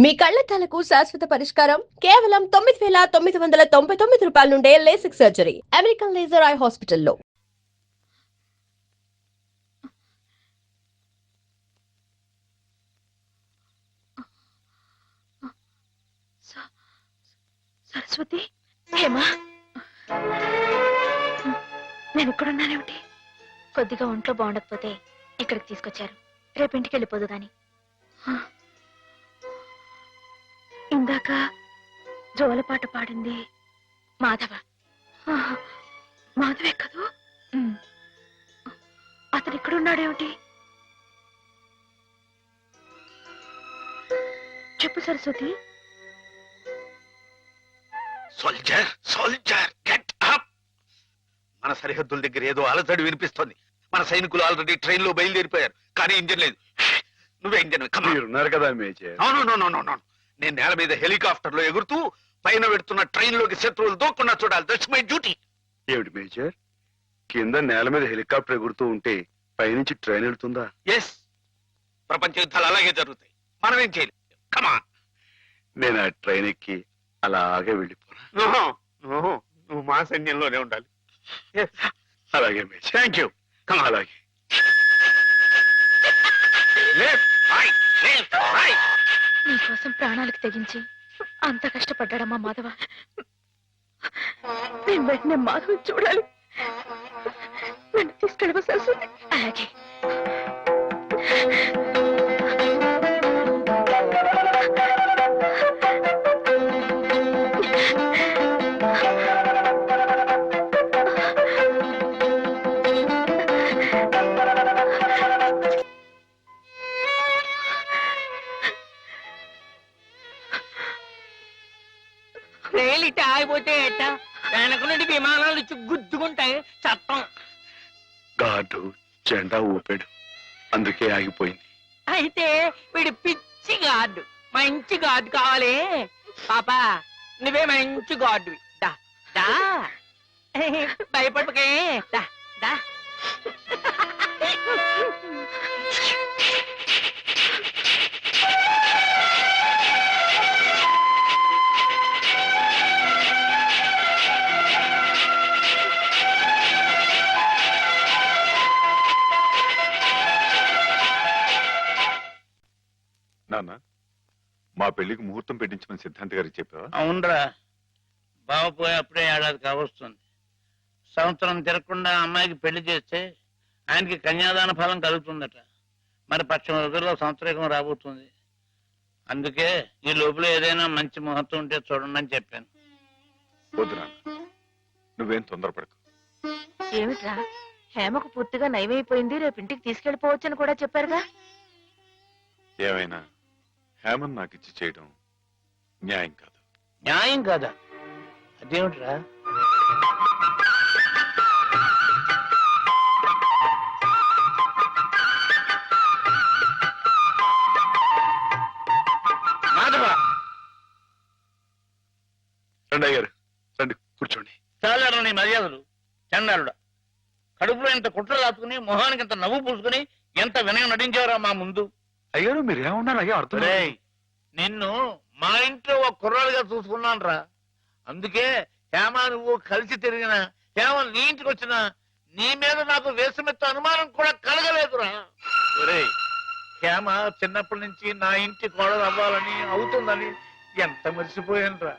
మీ కళ్లద్దాలకు శాశ్వత పరిష్కారం కేవలం 9,999 రూపాయల నుండే LASIK surgery American laser eye హాస్పిటల్లో. సరస్వతి, హేమా, నేను ఇక్కడున్నానేమిటి? కొద్దిగా ఒంట్లో బాగుండకపోతే ఇక్కడికి తీసుకొచ్చారు. రేపు ఇంటికి వెళ్ళిపోదు గాని. ఇందాక జోలపాట పాడింది మాధవ. మాధవే కదూ? అతను ఇక్కడున్నాడేమిటి? చెప్పు Saraswati. Soldier, soldier, get up! మన సరిహద్దుల దగ్గర ఏదో అలజడి వినిపిస్తోంది. మన సైనికులు ఆల్రెడీ ట్రైన్ లో బయలుదేరిపోయారు, కానీ ఇంజన్ లేదు. నువ్వే ఇంజన్. ఉన్నారు కదా మేజర్. నేను నేల మీద హెలికాప్టర్ లో ఎగురుతూ పైన పెడుతున్న ట్రైన్ లోకి శత్రువులు దూకుండా చూడాలి. That's my duty. ఏమిటి మేజర్, కింద నేల మీద హెలికాప్టర్ ఎగురుతూ ఉంటే పైనుంచి ట్రైన్ వెళ్తుందా? ఎస్, ప్రపంచ యుద్ధాలు అలాగే జరుగుతాయి. మనం ఏం చేయలేం. కమాన్. నేను ఆ ట్రైన్ ఎక్కి అలాగే వెళ్ళిపోనా? నువ్వు మా సైన్యంలోనే ఉండాలి. అలాగే మేజర్. Thank you. కమాన్. అలాగే. నీకోసం ప్రాణాలకు తెగించి అంత కష్టపడ్డాడమ్మా మాధవ. నేను వెంటనే మాధవ చూడాలి. నన్ను తీసుకెళ్ళవ సరస్వతి? అలాగే. రైలు ఇట్ట ఆగిపోతే ఎట్ట? వెనక నుండి విమానాలు వచ్చి గుద్దుకుంటాయి. చట్టం. గార్డు జెండా ఊపాడు, అందుకే ఆగిపోయింది. అయితే వీడి పిచ్చి గార్డు. మంచి గార్డు కావాలి. పాపా, నువ్వే మంచి గార్డువి. దా దా, భయపడకే. దా దా. నాన్న, మా పెళ్లికి ముహూర్తం పెట్టించమని సిద్ధాంత్ గారికి చెప్పావా? అవునరా, బావ పోయి అప్పుడే ఏడాది కావస్తుంది. సంవత్సరం తిరగకుండా అమ్మాయికి పెళ్లి చేస్తే ఆయనకి కన్యాదాన ఫలం కలుగుతుందట. మరి పక్షం రోజుల్లో సంవత్సరం రాబోతుంది. అందుకే ఈ లోపల ఏదైనా మంచి ముహూర్తం ఉంటే చూడండి అని చెప్పాను. వద్దు నాన్న, నువ్వేం తొందరపడకు. ఏమిట్రా, హేమకు పూర్తిగా నయమైపోయింది, రేపు ఇంటికి తీసుకెళ్లిపోవచ్చని కూడా చెప్పారుగా. ఏమైనా హేమన్ నాకు ఇచ్చి చేయడం న్యాయం కాదు. న్యాయం కాదా? అదేమిట్రా? మాధవ, రండి అయ్యారు, రండి కూర్చోండి. చాలారా నీ మర్యాదలు. చండాలుడా, కడుపులో ఇంత కుట్ర రాసుకుని మొహానికి ఇంత నవ్వు పూసుకుని ఎంత వినయం నటించారా మా ముందు. అయ్యారు మీరు ఏమన్నారు? అయ్యా అర్థం రేయ్, నిన్ను మా ఇంట్లో ఒక కుర్రాలుగా చూసుకున్నాను రా. అందుకే హేమ నువ్వు కలిసి తిరిగిన, హేమ నీ ఇంటికి వచ్చిన నీ మీద నాకు వేసమెత్త అనుమానం కూడా కలగలేదురా. ఒరేయ్, హేమ చిన్నప్పటి నుంచి నా ఇంటి కోడలు అవ్వాలని అవుతుందని ఎంత మర్చిపోయాను రా.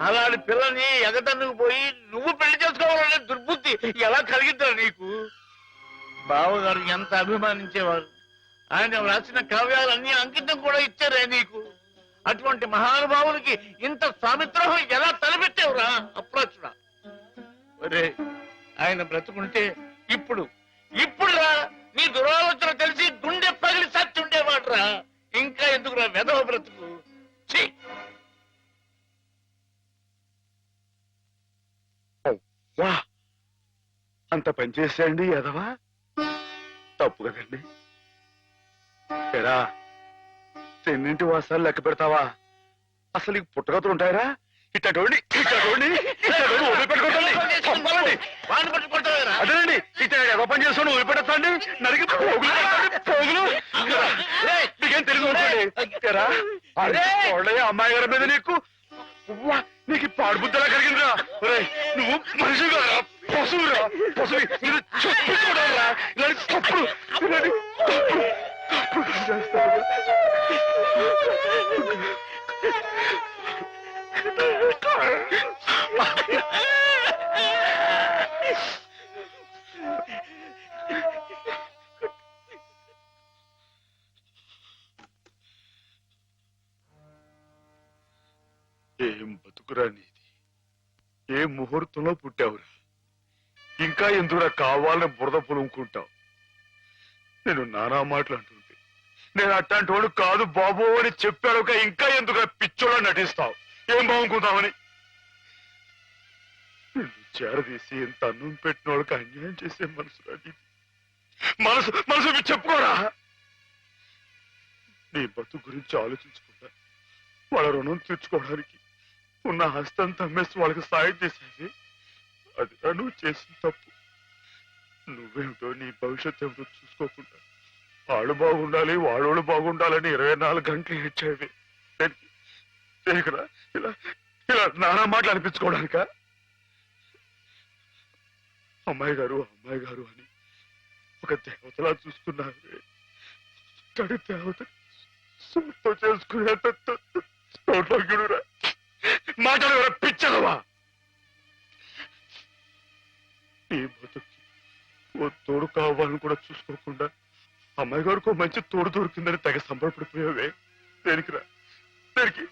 అలాంటి పిల్లని ఎగటన్నుకు పోయి నువ్వు పెళ్లి చేసుకోవాలనే దుర్బుద్ధి ఎలా కలిగిద్దా నీకు? బావగారు ఎంత అభిమానించేవారు. ఆయన రాసిన కావ్యాలన్నీ అంకితం కూడా ఇచ్చారే నీకు. అటువంటి మహానుభావులకి ఇంత స్వామిత్రోహం ఎలా తలపెట్టావురా అప్రాచుడా? ఒరే, ఆయన బ్రతుకుంటే ఇప్పుడు రా నీ దురాలోచన తెలిసి గుండె పగిలి సచ్చుండేవాడు రా. ఇంకా ఎందుకురా వెధవ బ్రతుకు? ఛీ! వా, అంత పని చేసేయండి ఎదవా, తప్పు కదండి. ఎరా, తెన్నింటి వాసాలు లెక్క పెడతావా? అసలు ఈ పుట్టగతులు ఉంటాయరా? ఇట్టోడి వదిలిపెట్టుకోండి. వాడిని పట్టు కొడతావేరా? అదేనండి ఇతను ఎవరు పని చేస్తాను వదిలిపెట్టండి నరికి పోగులు నీకేం తెలుగు అమ్మాయి గారి మీద నీకు ఉవ్వా, నీకు పాడు బుద్ధలా కలిగిందిరా. నువ్వు మనిషిగా పశువురా పశువు ఇది చెప్పుకోవడంరా ఇలాంటి తప్పుడు చేస్తావు. ఏం బతుకురా నీది, ఏ ముహూర్తంలో పుట్టావురా, ఇంకా ఎందుకురా కావాలని బురద పులుముకుంటావు. నేను నానా మాటలు అంటుంటే నేను అట్లాంటి వాడు కాదు బాబు అని చెప్పాడు, ఇంకా ఎందుకురా పిచ్చోళ్ళ నటిస్తావు, ఏం బాగుంకుందామని. నిన్ను చేరదీసి ఎంత అన్నం పెట్టిన వాడికి అన్యాయం చేసే మనసురా నీది. మనసు మనసు చెప్పుకోరా. నీ బతుకు గురించి ఆలోచించకుండా వాళ్ళ రుణం తీర్చుకోవడానికి ఉన్న హస్తం తమ్మేసి వాళ్ళకి సాయం చేసేది అది నువ్వు చేసిన తప్పు. నువ్వేమిటో నీ భవిష్యత్తు ఏమిటో చూసుకోకుండా వాళ్ళు బాగుండాలి వాళ్ళోళ్ళు బాగుండాలని 24 గంటలు ఏడ్చేవి. దేనికరా ఇలా ఇలా నానా మాటలు అనిపించుకోవడానిక? అమ్మాయి గారు అని ఒక దేవతలా చూసుకున్నారు. తడి దేవత సొంతం చేసుకునేంత తోటలోకిడురా మాటలు పిచ్చలవా. నీ బతుకి ఓ తోడు కావాలని కూడా చూసుకోకుండా అమ్మాయి గారికి మంచి తోడు దొరికిందని తెగ సంబరపడిపోయావే. దేనికిరా? దేనికి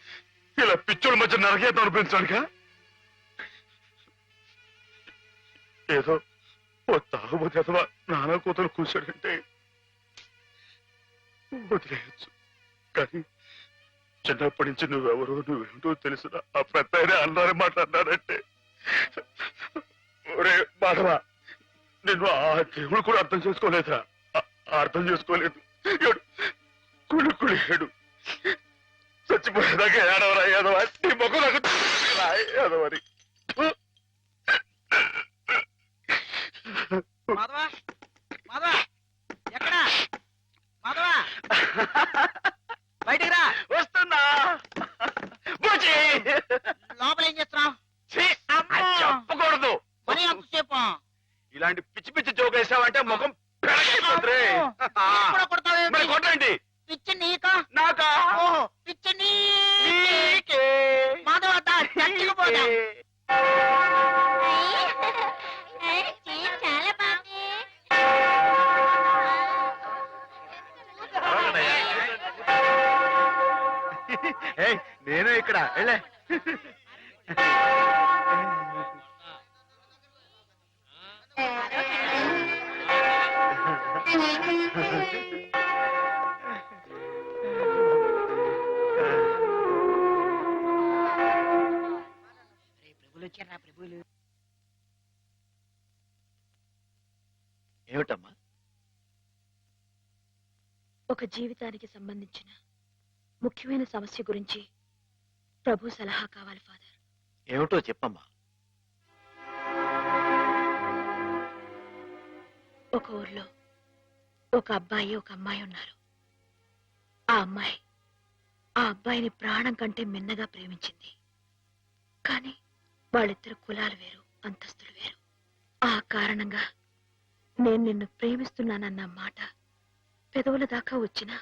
ఇలా పిచ్చోళ్ళ మధ్య నరకేతం అనిపించడానిక? ఏదో ఓ తాగుబోతే అథవా నానా కూతురు కూర్చాడంటే వదిలేయచ్చు, కానీ చిన్నప్పటి నుంచి నువ్వెవరో నువ్వేంటో తెలుసునా ఆ పెద్ద అన్నారని మాట్లాడినాడంటే ఒరే మాధవా, నిన్ను ఆ దేవుడు కూడా అర్థం చేసుకోలేదురా. అర్థం చేసుకోలేదు. కుళ్ళు ఏడు చచ్చిపోయేదాకా ఏడవరా ఏదవా నీ మొక్క నాకు ఏదవని. మాధవా మాధవా ఎక్కడా మాధవా బయటికి రా. వస్తున్నా. లోపల ఏం చేస్తున్నావు? చెప్పకూడదు. పని ఎంతసేపు? ఇలాంటి పిచ్చి పిచ్చి జోక్ వేసావంటే ముఖం పెరగైపోతుంది. మరి కొట్టండి. పిచ్చి నీకా నాకా? ఓహో పిచ్చి నీకే. మాధవ చచ్చికి పోదా. చాలా బాగుంది. నేను ఇక్కడ వెళ్ళే. ప్రభులు వచ్చారా ప్రభులు? ఏమిటమ్మా? ఒక జీవితానికి సంబంధించిన ముఖ్యమైన సమస్య గురించి ప్రభు సలహా కావాలి ఫాదర్. ఏమిటో చెప్పమ్మా. ఒక ఊర్లో ఒక అబ్బాయి ఒక అమ్మాయి ఉన్నారు. ఆ అమ్మాయి ఆ అబ్బాయిని ప్రాణం కంటే మిన్నగా ప్రేమించింది. కానీ వాళ్ళిద్దరు కులాలు వేరు, అంతస్తులు వేరు. ఆ కారణంగా నేను నిన్ను ప్రేమిస్తున్నానన్న మాట పెదవుల దాకా వచ్చినా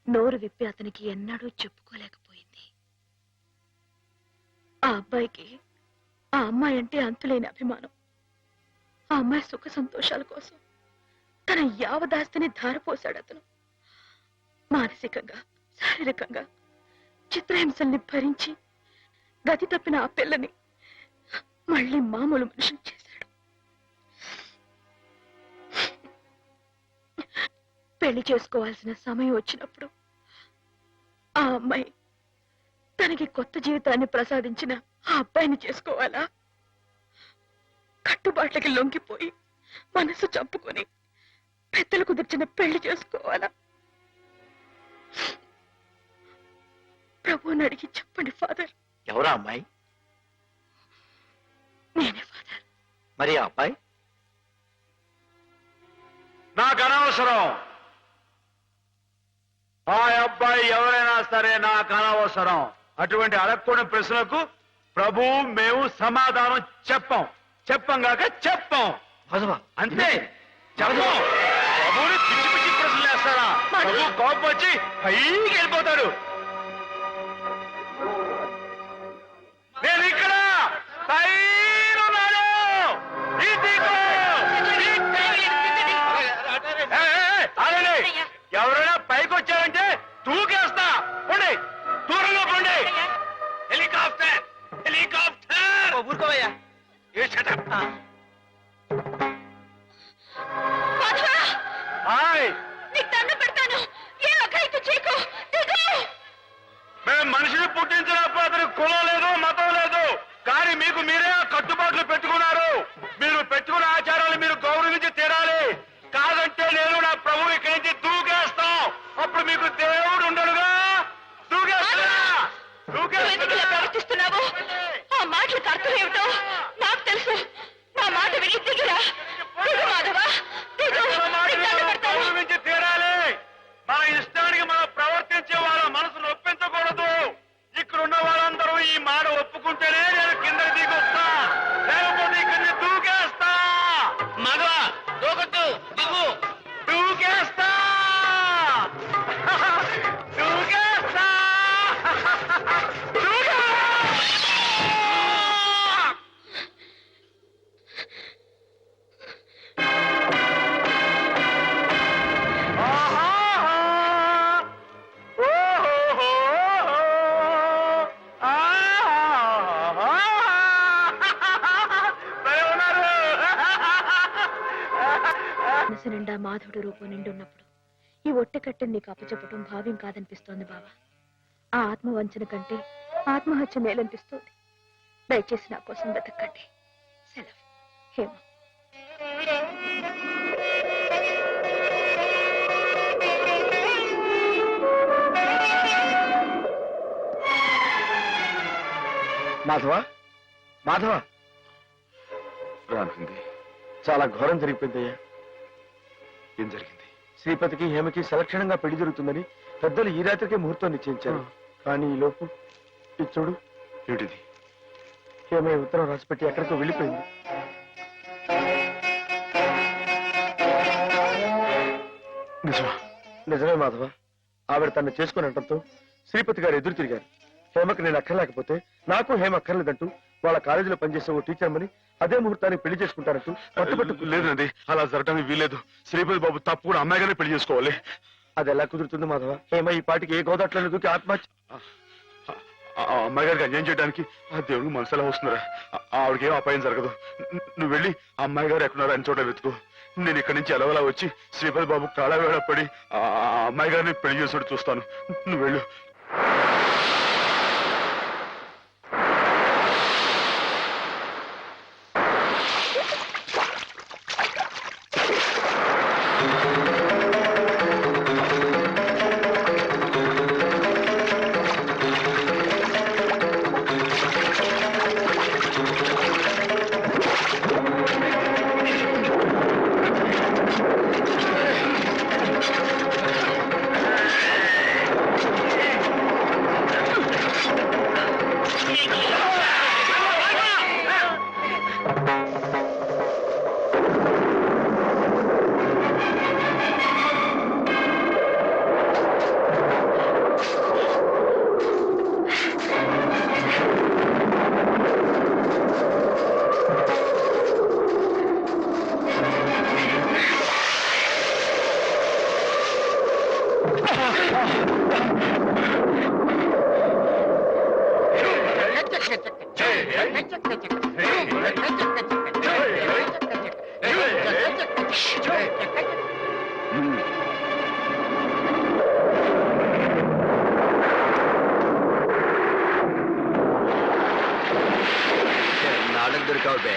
నోరు విప్పి అతనికి ఎన్నడూ చెప్పుకోలేకపోయింది. ఆ అబ్బాయికి ఆ అమ్మాయి అంటే అంతులేని అభిమానం. ఆ అమ్మాయి సుఖ సంతోషాల కోసం తన యావదాస్తిని ధారపోశాడు అతను. మానసికంగా శారీరకంగా చిత్రహింసల్ని భరించి గతి తప్పిన ఆ పిల్లని మళ్ళీ మామూలు మనిషిని చేశాడు. పెళ్లి చేసుకోవాల్సిన సమయం వచ్చినప్పుడు ఆ అమ్మాయి తనకి కొత్త జీవితాన్ని ప్రసాదించిన ఆ అబ్బాయిని చేసుకోవాలా? కట్టుబాట్లకి లొంగిపోయి మనసు చంపుకొని పెద్దలు కుదిర్చిన పెళ్లి చేసుకోవాలా? ప్రభువుని అడిగి చెప్పండి ఫాదర్. ఎవరా అమ్మాయి? మరి ఆ అబ్బాయి నాకు అనవసరం. ఆ అబ్బాయి ఎవరైనా సరే నాకు అనవసరం. అటువంటి అడగకూడని ప్రశ్నలకు ప్రభు మేము సమాధానం చెప్పం కాక చెప్పం. అంతే చెప్పం. ప్రభుని పిచ్చి పిచ్చి ప్రశ్నలు వేస్తారా? ప్రభు కోపం వచ్చి పైకి వెళ్ళిపోతాడు. నేను ఇక్కడ పైన ఉన్నాను. ఇదిగో. ఆగండి. ఎవరైనా పైకి వచ్చారంటే దూకేస్తా. పోండి, దూరంలో పోండి. Helicopter helicopter. ఊరుకోవయ్యా. హాయ్, మేము మనిషిని పుట్టించినప్పుడు అతనికి కులం లేదు, మతం లేదు. కానీ మీకు మీరే ఆ కట్టుబాట్లు పెట్టుకున్నారు. మీరు పెట్టుకున్న ఆచారాలు మీరు గౌరవించి తీరాలి. కాదంటే నేను నా ప్రభు ఇక్కడి నుంచి దూకేస్తాం. అప్పుడు మీకు దేవుడు ఉండడుగా. ప్రవర్తిస్తున్నావు. ఆ మాటలకు అర్థం ఏమిటో నాకు తెలుసు. నా మాట విని దిగిరా. దిగు మాధవా, దిగు. గౌరవించి తీరాలి. మన ఇష్టానికి మనం ప్రవర్తించే వాళ్ళ మనసును ఒప్పించకూడదు. ఇక్కడున్న వాళ్ళందరూ ఈ మాట ఒప్పుకుంటేనే నేను కింద దిగొస్తా, లేకపోతే ఇక్కడిని దూకేస్తా. మగవా దూకొద్దు, దిగు. దూకేస్తా దూకేస్తా. మనసు నిండా మాధవుడు రూపం నిండున్నప్పుడు ఈ ఒట్టె కట్టెని నీకు అప్పచెప్పటం భావ్యం కాదనిపిస్తోంది బావా. ఆ ఆత్మవంచన కంటే ఆత్మహత్య మేలనిపిస్తోంది. దయచేసి నా కోసం వెతకండి. సెలవు. హేమ. మాధవ, మాధవ, రానుంది. చాలా ఘోరం జరిగిపోయిందయ్యా. ఏం జరిగింది? శ్రీపతికి హేమకి సలక్షణంగా పెళ్లి జరుగుతుందని పెద్దలు ఈ రాత్రికే ముహూర్తం నిశ్చయించారు. కానీ ఈ లోపు ఇది చూడు. ఏమిటిది? హేమ ఉత్తరం రాసిపెట్టి ఎక్కడికో వెళ్ళిపోయింది. నిజమా? నిజమే మాధవ. ఆవిడ తను చేసుకుని అనడంతో శ్రీపతి గారు ఎదురు తిరిగారు. హేమకి నేను అక్కర్లేకపోతే నాకు హేమ అక్కర్లేదంటూ వాళ్ళ కాలేజీలో పనిచేసే ఓ టీచర్మని అదే ముహూర్తానికి పెళ్లి చేసుకుంటారంటూ పట్టుబట్టు. లేదండి, అలా జరగడానికి వీలేదు. శ్రీపతి బాబు తప్పు కూడా అమ్మాయిగానే పెళ్లి చేసుకోవాలి. అది ఎలా కుదురుతుంది మాధవ? హేమ ఈ పాటికి ఏ గోదాట్లను దూకి ఆత్మహత్య. అమ్మాయి గారికి అన్యాయం చేయడానికి ఆ దేవుడికి మనసు ఎలా వస్తున్నారా? ఆవిడకి ఏం అపాయం జరగదు. నువ్వు వెళ్ళి ఆ అమ్మాయి గారు ఎక్కడున్నారో అని చోట వెతుకు. నేను ఇక్కడి నుంచి ఎలవలా వచ్చి శ్రీపతి బాబు కాళవేళ పడి ఆ అమ్మాయి గారిని పెళ్లి చేసాడు చూస్తాను. నువ్వు వెళ్ళు. నాలుగు దొరికావు బే.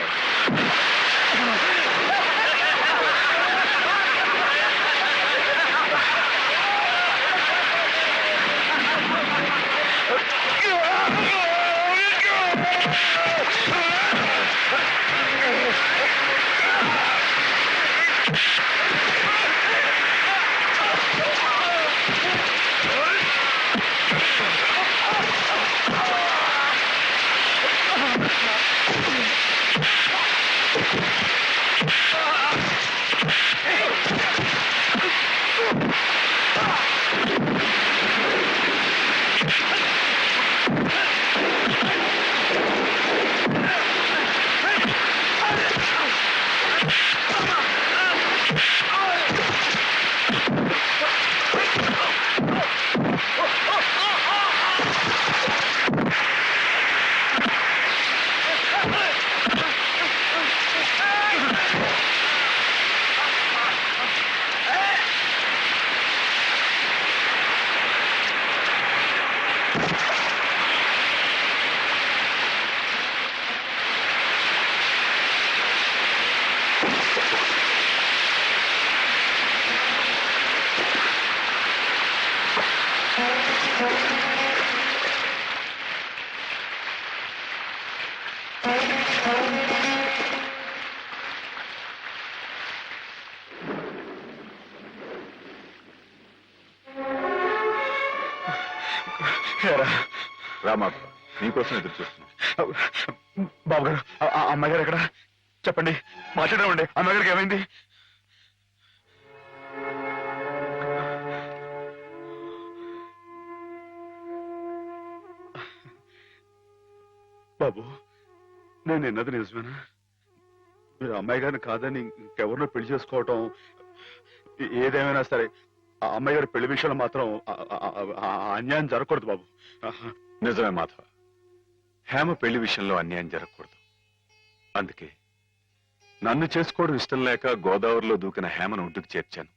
ఏరా, రా మాధవ, నీకోసం ఎదురు చూస్తున్నా. బాబు గారు ఆ అమ్మాయి గారు ఎక్కడ చెప్పండి, మాట్లాడమండి. అమ్మాయి గారికి ఏమైంది? బాబు, నేను విన్నది నిజమేనా? మీరు అమ్మాయి గారిని కాదని ఇంకెవరినో పెళ్లి చేసుకోవటం, ఏదేమైనా సరే ఆ అమ్మాయి గారి పెళ్లి విషయంలో మాత్రం అన్యాయం జరగకూడదు బాబు. నిజమే మాధవ, హేమ పెళ్లి విషయంలో అన్యాయం జరగకూడదు. అందుకే నన్ను చేసుకోవడం ఇష్టం లేక గోదావరిలో దూకిన హేమను ఒడ్డుకు చేర్చాను.